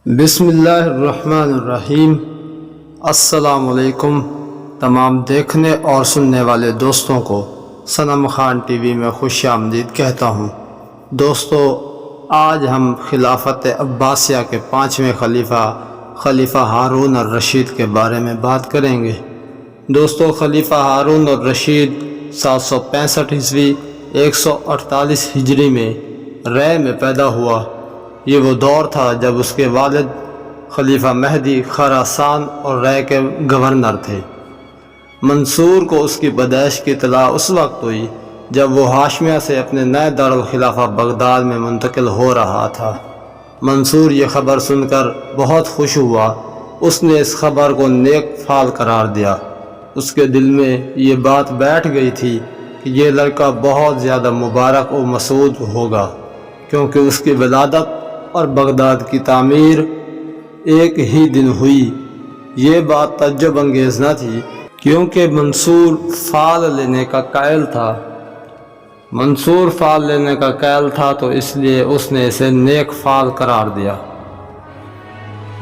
بسم اللہ الرحمن الرحیم۔ السلام علیکم تمام دیکھنے اور سننے والے دوستوں کو صنم خان ٹی وی میں خوش آمدید کہتا ہوں۔ دوستو، آج ہم خلافت عباسیہ کے 5ویں خلیفہ ہارون الرشید کے بارے میں بات کریں گے۔ دوستو، خلیفہ ہارون الرشید 765 عیسوی 148 ہجری میں رے میں پیدا ہوا۔ یہ وہ دور تھا جب اس کے والد خلیفہ مہدی خراسان اور رے کے گورنر تھے۔ منصور کو اس کی پیدائش کی اطلاع اس وقت ہوئی جب وہ ہاشمیہ سے اپنے نئے دارالخلافہ بغداد میں منتقل ہو رہا تھا۔ منصور یہ خبر سن کر بہت خوش ہوا۔ اس نے اس خبر کو نیک فال قرار دیا۔ اس کے دل میں یہ بات بیٹھ گئی تھی کہ یہ لڑکا بہت زیادہ مبارک و مسعود ہوگا، کیونکہ اس کی ولادت اور بغداد کی تعمیر ایک ہی دن ہوئی۔ یہ بات تعجب انگیز نہ تھی، کیونکہ منصور فال لینے کا قائل تھا تو اس لیے اس نے اسے نیک فال قرار دیا۔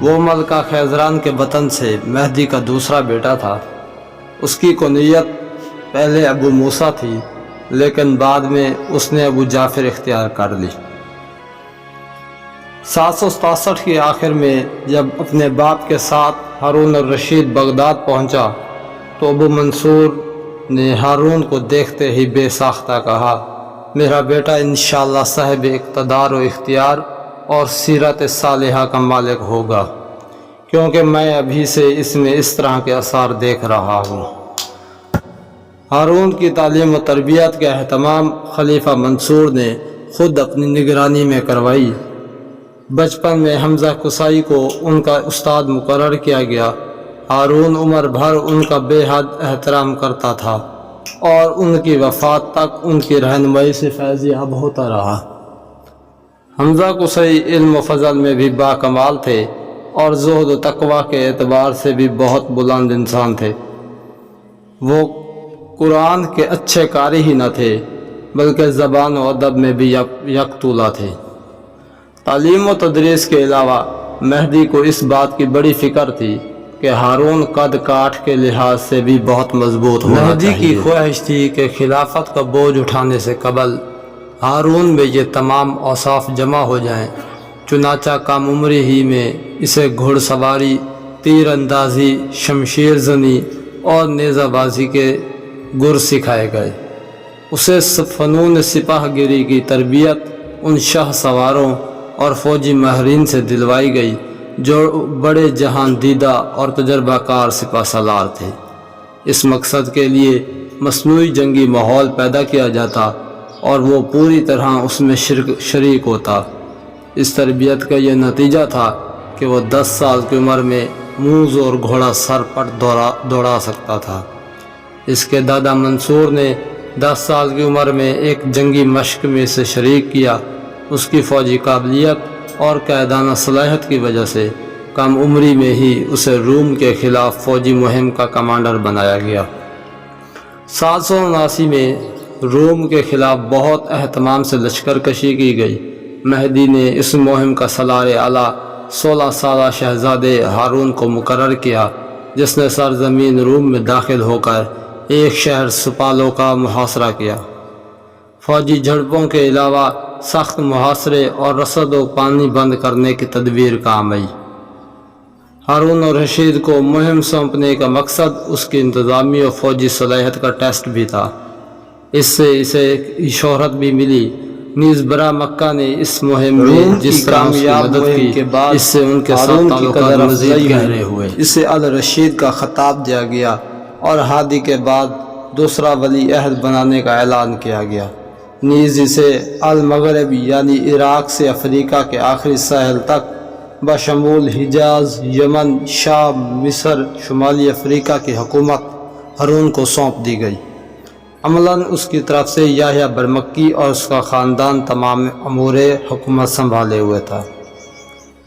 وہ ملکہ خیزران کے وطن سے مہدی کا دوسرا بیٹا تھا۔ اس کی کنیت پہلے ابو موسیٰ تھی، لیکن بعد میں اس نے ابو جعفر اختیار کر لی۔ 767 کی آخر میں جب اپنے باپ کے ساتھ ہارون الرشید بغداد پہنچا تو ابو منصور نے ہارون کو دیکھتے ہی بے ساختہ کہا، میرا بیٹا انشاءاللہ صاحب اقتدار و اختیار اور سیرت صالحہ کا مالک ہوگا، کیونکہ میں ابھی سے اس میں اس طرح کے آثار دیکھ رہا ہوں۔ ہارون کی تعلیم و تربیت کا اہتمام خلیفہ منصور نے خود اپنی نگرانی میں کروائی۔ بچپن میں حمزہ کسائی کو ان کا استاد مقرر کیا گیا۔ ہارون عمر بھر ان کا بے حد احترام کرتا تھا اور ان کی وفات تک ان کی رہنمائی سے فیض یاب ہوتا رہا۔ حمزہ کسائی علم و فضل میں بھی باکمال تھے اور زہد و تقوی کے اعتبار سے بھی بہت بلند انسان تھے۔ وہ قرآن کے اچھے قاری ہی نہ تھے بلکہ زبان و ادب میں بھی یکطولہ تھے۔ تعلیم و تدریس کے علاوہ مہدی کو اس بات کی بڑی فکر تھی کہ ہارون قد کاٹھ کے لحاظ سے بھی بہت مضبوط ہونا چاہیے۔ مہدی کی خواہش تھی کہ خلافت کا بوجھ اٹھانے سے قبل ہارون میں یہ تمام اوصاف جمع ہو جائیں۔ چنانچہ کم عمری ہی میں اسے گھڑ سواری، تیر اندازی، شمشیر زنی اور نیزہ بازی کے گر سکھائے گئے۔ اسے فنون سپاہ گیری کی تربیت ان شاہ سواروں اور فوجی ماہرین سے دلوائی گئی جو بڑے جہان دیدہ اور تجربہ کار سپہ سالار تھے۔ اس مقصد کے لیے مصنوعی جنگی ماحول پیدا کیا جاتا اور وہ پوری طرح اس میں شریک ہوتا۔ اس تربیت کا یہ نتیجہ تھا کہ وہ 10 سال کی عمر میں موز اور گھوڑا سر پر دوڑا سکتا تھا۔ اس کے دادا منصور نے 10 سال کی عمر میں ایک جنگی مشق میں اسے شریک کیا۔ اس کی فوجی قابلیت اور قائدانہ صلاحیت کی وجہ سے کم عمری میں ہی اسے روم کے خلاف فوجی مہم کا کمانڈر بنایا گیا۔ 779 میں روم کے خلاف بہت اہتمام سے لشکر کشی کی گئی۔ مہدی نے اس مہم کا سالار اعلیٰ 16 سالہ شہزادے ہارون کو مقرر کیا، جس نے سرزمین روم میں داخل ہو کر ایک شہر سپالو کا محاصرہ کیا۔ فوجی جھڑپوں کے علاوہ سخت محاصرے اور رسد و پانی بند کرنے کی تدبیر کام آئی۔ ہارون الرشید کو مہم سونپنے کا مقصد اس کی انتظامی اور فوجی صلاحیت کا ٹیسٹ بھی تھا۔ اس سے اسے شہرت بھی ملی۔ نیز برا مکہ نے اس مہم میں جس طرح اس کی مدد کی، اس سے ان کے ساتھ تعلقات مزید گہرے ہوئے۔ اسے الرشید کا خطاب دیا گیا اور ہادی کے بعد دوسرا ولی عہد بنانے کا اعلان کیا گیا۔ نیز اسے المغرب یعنی عراق سے افریقہ کے آخری ساحل تک بشمول حجاز، یمن، شام، مصر، شمالی افریقہ کی حکومت ہارون کو سونپ دی گئی۔ عملاً اس کی طرف سے یحییٰ برمکی اور اس کا خاندان تمام امور حکومت سنبھالے ہوئے تھا۔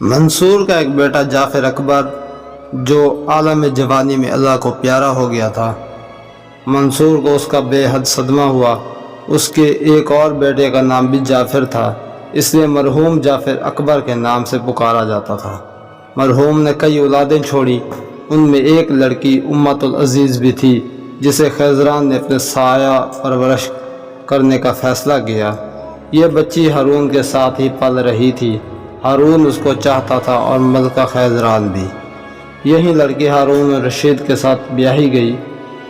منصور کا ایک بیٹا جعفر اکبر جو عالم جوانی میں اللہ کو پیارا ہو گیا تھا، منصور کو اس کا بے حد صدمہ ہوا۔ اس کے ایک اور بیٹے کا نام بھی جعفر تھا، اس لیے مرحوم جعفر اکبر کے نام سے پکارا جاتا تھا۔ مرحوم نے کئی اولادیں چھوڑی، ان میں ایک لڑکی امت العزیز بھی تھی جسے خیزران نے اپنے سایہ پرورش کرنے کا فیصلہ کیا۔ یہ بچی ہارون کے ساتھ ہی پل رہی تھی، ہارون اس کو چاہتا تھا اور ملکہ خیزران بھی۔ یہی لڑکی ہارون الرشید کے ساتھ بیاہی گئی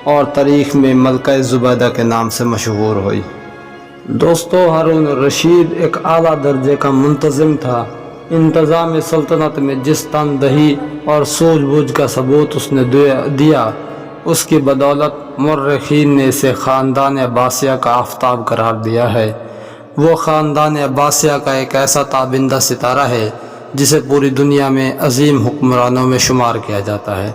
اور تاریخ میں ملکہ زبیدہ کے نام سے مشہور ہوئی۔ دوستو، ہارون الرشید ایک اعلیٰ درجے کا منتظم تھا۔ انتظام سلطنت میں جس تندہی اور سوجھ بوجھ کا ثبوت اس نے دیا، اس کی بدولت مورخین نے اسے خاندان عباسیہ کا آفتاب قرار دیا ہے۔ وہ خاندان عباسیہ کا ایک ایسا تابندہ ستارہ ہے جسے پوری دنیا میں عظیم حکمرانوں میں شمار کیا جاتا ہے۔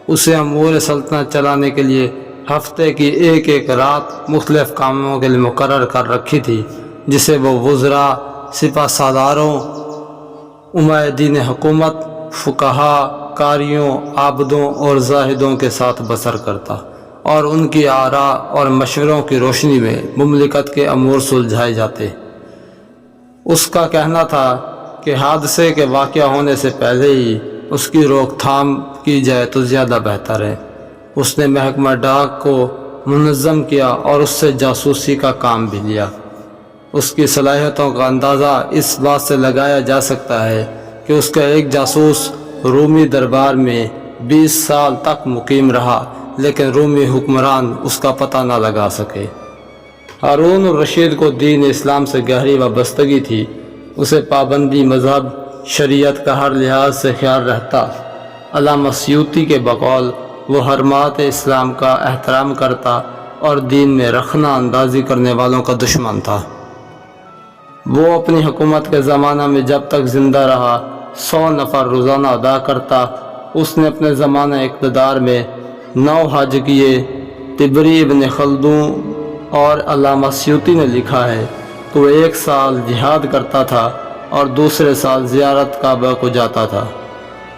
اسے امور سلطنت چلانے کے لیے ہفتے کی ایک ایک رات مختلف کاموں کے لیے مقرر کر رکھی تھی، جسے وہ وزراء، سپہ سالاروں، عمائدین حکومت، فقہا، قاریوں، عابدوں اور زاہدوں کے ساتھ بسر کرتا اور ان کی آراء اور مشوروں کی روشنی میں مملکت کے امور سلجھائے جاتے۔ اس کا کہنا تھا کہ حادثے کے واقع ہونے سے پہلے ہی اس کی روک تھام کی جائے تو زیادہ بہتر ہے۔ اس نے محکمہ ڈاک کو منظم کیا اور اس سے جاسوسی کا کام بھی لیا۔ اس کی صلاحیتوں کا اندازہ اس بات سے لگایا جا سکتا ہے کہ اس کا ایک جاسوس رومی دربار میں 20 سال تک مقیم رہا، لیکن رومی حکمران اس کا پتہ نہ لگا سکے۔ ہارون الرشید کو دین اسلام سے گہری وابستگی تھی۔ اسے پابندی مذہب، شریعت کا ہر لحاظ سے خیال رہتا۔ علامہ سیوطی کے بقول وہ حرمات اسلام کا احترام کرتا اور دین میں رخنہ اندازی کرنے والوں کا دشمن تھا۔ وہ اپنی حکومت کے زمانہ میں جب تک زندہ رہا 100 نفر روزانہ ادا کرتا۔ اس نے اپنے زمانہ اقتدار میں 9 حج کیے۔ طبری، ابن خلدون اور علامہ سیوطی نے لکھا ہے کہ وہ 1 سال جہاد کرتا تھا اور دوسرے سال زیارت کعبہ کو جاتا تھا۔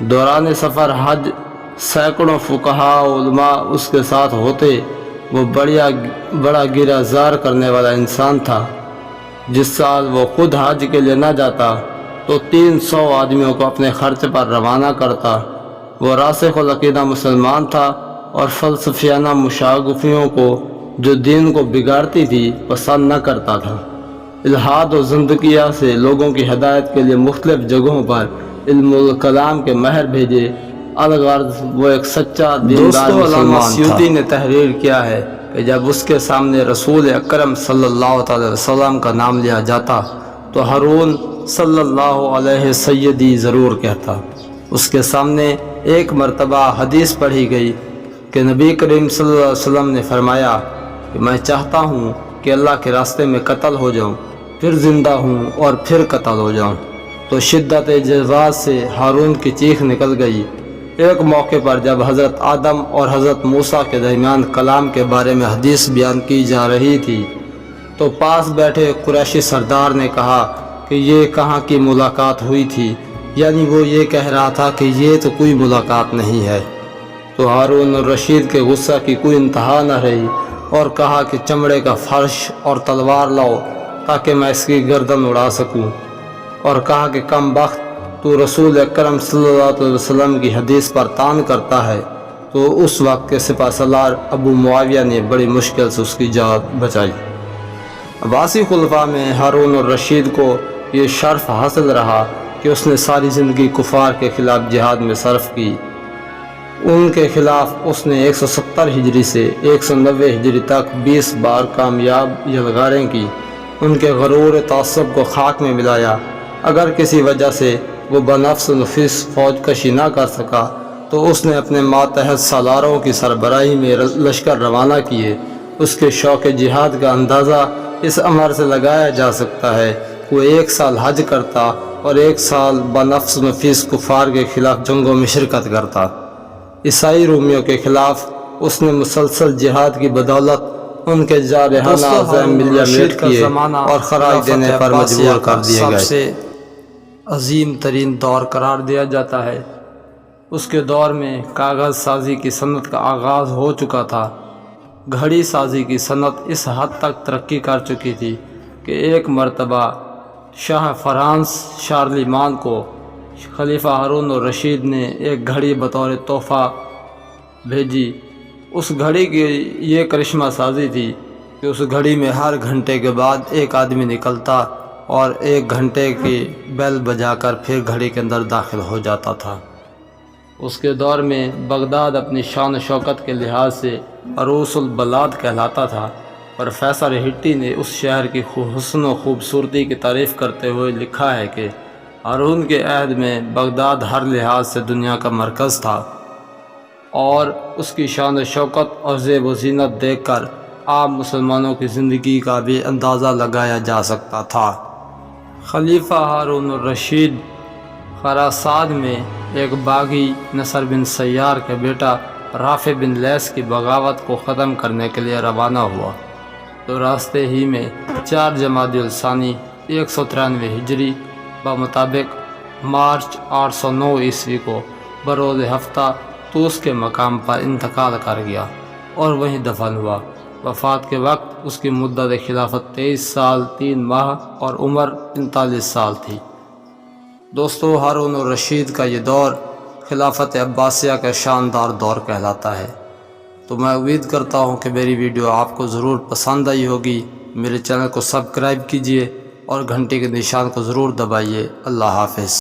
دوران سفر حج سینکڑوں فقہا علماء اس کے ساتھ ہوتے۔ وہ بڑا گرہ زار کرنے والا انسان تھا۔ جس سال وہ خود حج کے لیے نہ جاتا تو 300 آدمیوں کو اپنے خرچ پر روانہ کرتا۔ وہ راسخ العقیدہ مسلمان تھا اور فلسفیانہ مشاغفیوں کو جو دین کو بگاڑتی تھی پسند نہ کرتا تھا۔ الحاد و زندگیہ سے لوگوں کی ہدایت کے لیے مختلف جگہوں پر علم الکلام کے ماہر بھیجے۔ الغرض وہ ایک سچا دیندار مسلمان تھا۔ علامہ سیوطی نے تحریر کیا ہے کہ جب اس کے سامنے رسول اکرم صلی اللہ علیہ وسلم کا نام لیا جاتا تو ہارون صلی اللہ علیہ سیدی ضرور کہتا۔ اس کے سامنے ایک مرتبہ حدیث پڑھی گئی کہ نبی کریم صلی اللہ علیہ وسلم نے فرمایا کہ میں چاہتا ہوں کہ اللہ کے راستے میں قتل ہو جاؤں، پھر زندہ ہوں اور پھر قتل ہو جاؤں۔ تو شدت جذبات سے ہارون کی چیخ نکل گئی۔ ایک موقع پر جب حضرت آدم اور حضرت موسیٰ کے درمیان کلام کے بارے میں حدیث بیان کی جا رہی تھی تو پاس بیٹھے قریشی سردار نے کہا کہ یہ کہاں کی ملاقات ہوئی تھی، یعنی وہ یہ کہہ رہا تھا کہ یہ تو کوئی ملاقات نہیں ہے۔ تو ہارون الرشید کے غصہ کی کوئی انتہا نہ رہی اور کہا کہ چمڑے کا فرش اور تلوار لاؤ تاکہ میں اس کی گردن اڑا سکوں، اور کہا کہ کم بخت، تو رسول اکرم صلی اللہ علیہ وسلم کی حدیث پر طعن کرتا ہے۔ تو اس وقت کے سپہ سالار ابو معاویہ نے بڑی مشکل سے اس کی جان بچائی۔ عباسی خلفاء میں ہارون الرشید کو یہ شرف حاصل رہا کہ اس نے ساری زندگی کفار کے خلاف جہاد میں صرف کی۔ ان کے خلاف اس نے 170 ہجری سے 190 ہجری تک 20 بار کامیاب یلغاریں کی۔ ان کے غرور تعصب کو خاک میں ملایا۔ اگر کسی وجہ سے وہ بنفس نفیس فوج کشی نہ کر سکا تو اس نے اپنے ماتحت سالاروں کی سربراہی میں لشکر روانہ کیے۔ اس کے شوق جہاد کا اندازہ اس امر سے لگایا جا سکتا ہے کہ وہ 1 سال حج کرتا اور 1 سال بنفس نفیس کفار کے خلاف جنگوں میں شرکت کرتا۔ عیسائی رومیوں کے خلاف اس نے مسلسل جہاد کی بدولت ان کے جارحانہ عزائم ملیہ میٹ کیے اور خراج دینے پر مجبور کر دیے گئے۔ سب سے عظیم ترین دور قرار دیا جاتا ہے۔ اس کے دور میں کاغذ سازی کی صنعت کا آغاز ہو چکا تھا۔ گھڑی سازی کی صنعت اس حد تک ترقی کر چکی تھی کہ ایک مرتبہ شاہ فرانس شارلیمان کو خلیفہ ہارون الرشید نے ایک گھڑی بطور تحفہ بھیجی۔ اس گھڑی کی یہ کرشمہ سازی تھی کہ اس گھڑی میں ہر گھنٹے کے بعد ایک آدمی نکلتا اور 1 گھنٹے کی بیل بجا کر پھر گھڑی کے اندر داخل ہو جاتا تھا۔ اس کے دور میں بغداد اپنی شان و شوکت کے لحاظ سے عروس البلاد کہلاتا تھا۔ پروفیسر ہٹی نے اس شہر کی حسن و خوبصورتی کی تعریف کرتے ہوئے لکھا ہے کہ ہارون کے عہد میں بغداد ہر لحاظ سے دنیا کا مرکز تھا، اور اس کی شان و شوکت اور زیب و زینت دیکھ کر عام مسلمانوں کی زندگی کا بھی اندازہ لگایا جا سکتا تھا۔ خلیفہ ہارون الرشید خراسان میں ایک باغی نصر بن سیار کے بیٹا رافع بن لیث کی بغاوت کو ختم کرنے کے لیے روانہ ہوا، تو راستے ہی میں 4 جمادی الثانی 193 ہجری بمطابق مارچ 809 عیسوی کو بروز ہفتہ طوس کے مقام پر انتقال کر گیا اور وہیں دفن ہوا۔ وفات کے وقت اس کی مدت خلافت 23 سال 3 ماہ اور عمر 39 سال تھی۔ دوستو، ہارون الرشید کا یہ دور خلافت عباسیہ کا شاندار دور کہلاتا ہے۔ تو میں امید کرتا ہوں کہ میری ویڈیو آپ کو ضرور پسند آئی ہوگی۔ میرے چینل کو سبسکرائب کیجئے اور گھنٹی کے نشان کو ضرور دبائیے۔ اللہ حافظ۔